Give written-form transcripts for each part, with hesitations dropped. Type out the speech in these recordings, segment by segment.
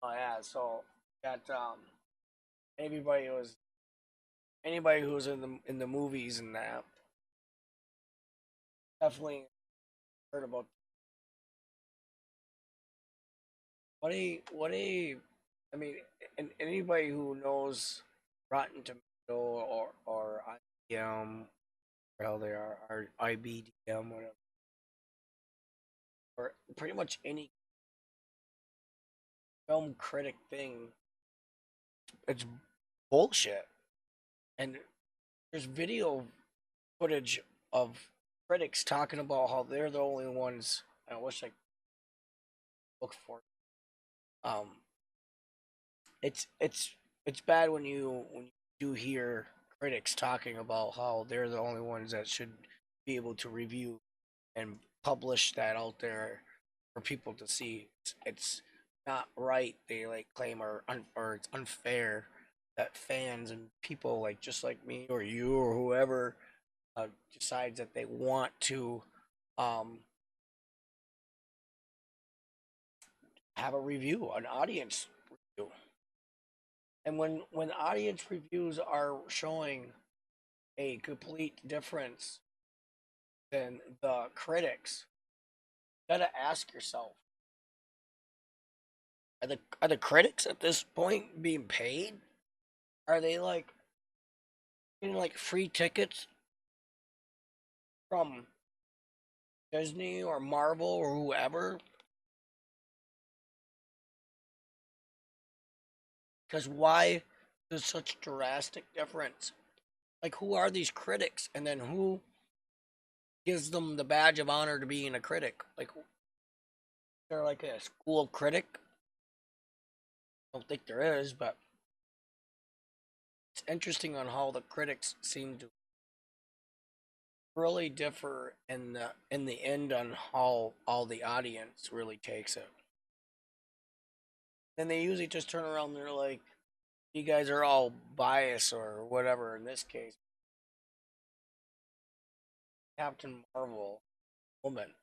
Oh yeah, so got anybody who was anybody who was in the movies and that definitely heard about what a I mean, and anybody who knows Rotten Tomato or IBM, well they are or IBDM, whatever, or pretty much any film critic thing, it's bullshit. And there's video footage of critics talking about how they're the only ones. I wish I could look for it. It's it's bad when you do hear critics talking about how they're the only ones that should be able to review and publish that out there for people to see. It's not right. They like claim or it's unfair that fans and people like just like me or you or whoever decides that they want to um, have a review, an audience review. And when audience reviews are showing a complete difference than the critics, you gotta ask yourself: are the critics at this point being paid? Are they like getting like free tickets from Disney or Marvel or whoever? Because why there's such drastic difference? Like, who are these critics, and then who gives them the badge of honor to being a critic? Like, they're like a school critic. I don't think there is, but it's interesting on how the critics seem to really differ in the end on how all the audience really takes it. Then they usually just turn around and they're like, "You guys are all biased or whatever." In this case, Captain Marvel, woman,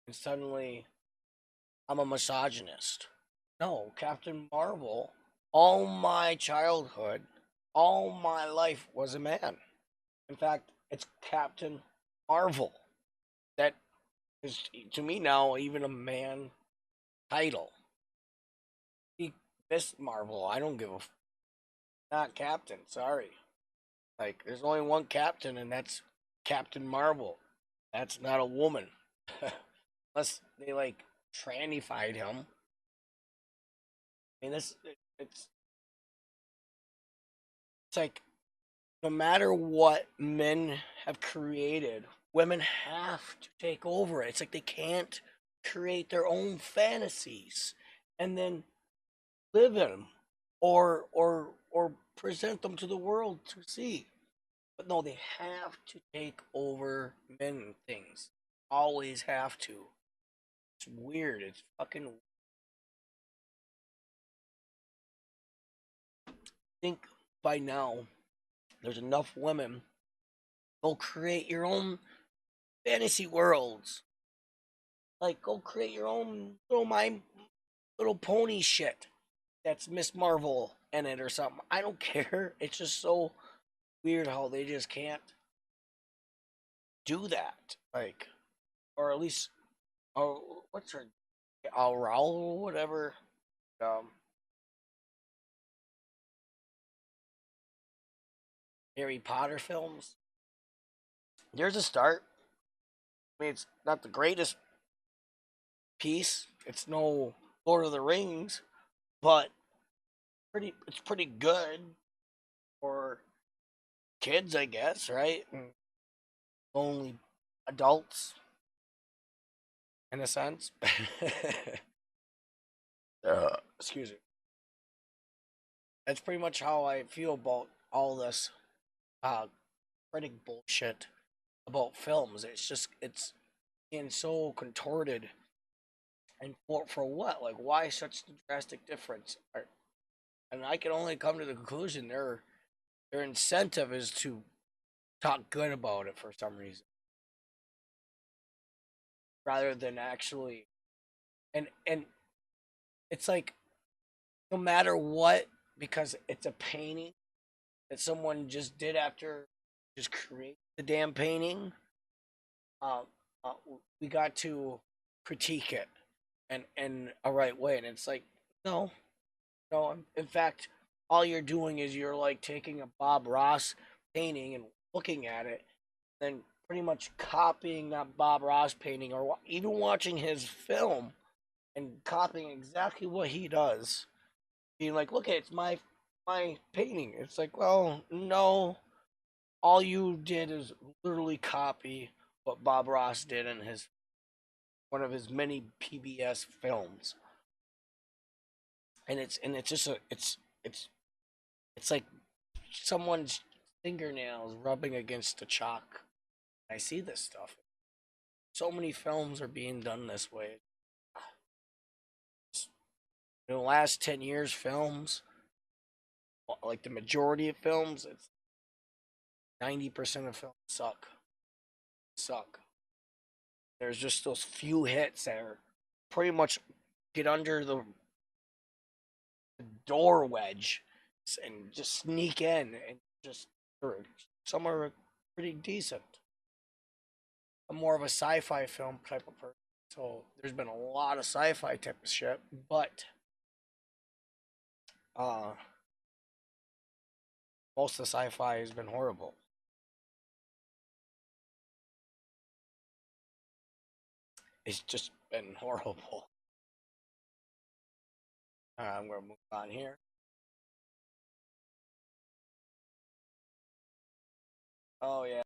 and suddenly I'm a misogynist. No, Captain Marvel, all my childhood, all my life was a man. In fact, it's Captain Marvel. That is, to me now, even a man title. He Miss Marvel. I don't give a not Captain. Sorry. Like, there's only one Captain, and that's Captain Marvel. That's not a woman. Unless they, like, trannified him. I mean, it's like no matter what men have created, women have to take over it. It's like they can't create their own fantasies and then live in them or present them to the world to see. But no, they have to take over men things. Always have to. It's weird. It's fucking. I think by now there's enough women. Go create your own fantasy worlds. Like, go create your own little pony shit. That's Miss Marvel in it or something. I don't care. It's just so weird how they just can't do that. Like, or at least, oh, what's her, Raul, whatever. Um, Harry Potter films. There's a start. I mean, it's not the greatest piece. It's no Lord of the Rings, but it's pretty good for kids, I guess, right? And only adults, in a sense. Excuse me. That's pretty much how I feel about all this uh, critic bullshit about films. It's being so contorted, and for what? Like, why such drastic difference? And I can only come to the conclusion their incentive is to talk good about it for some reason, rather than actually. And it's like no matter what, because it's a painting that someone just did after just create the damn painting. Uh, uh, we got to critique it and in a right way, and it's like no, no. In fact, all you're doing is you're like taking a Bob Ross painting and looking at it, then pretty much copying that Bob Ross painting, or even watching his film and copying exactly what he does. Being like, look, it's my painting. It's like, well, no, all you did is literally copy what Bob Ross did in his one of his many PBS films, and it's just it's like someone's fingernails rubbing against the chalk. I see this stuff. So many films are being done this way. In the last 10 years, films, like the majority of films, it's 90% of films suck. There's just those few hits that are pretty much get under the door wedge and just sneak in and just some are pretty decent. I'm more of a sci-fi film type of person, so there's been a lot of sci-fi type of shit, but uh, most of the sci-fi has been horrible. It's just been horrible. I'm gonna move on here. Oh yeah.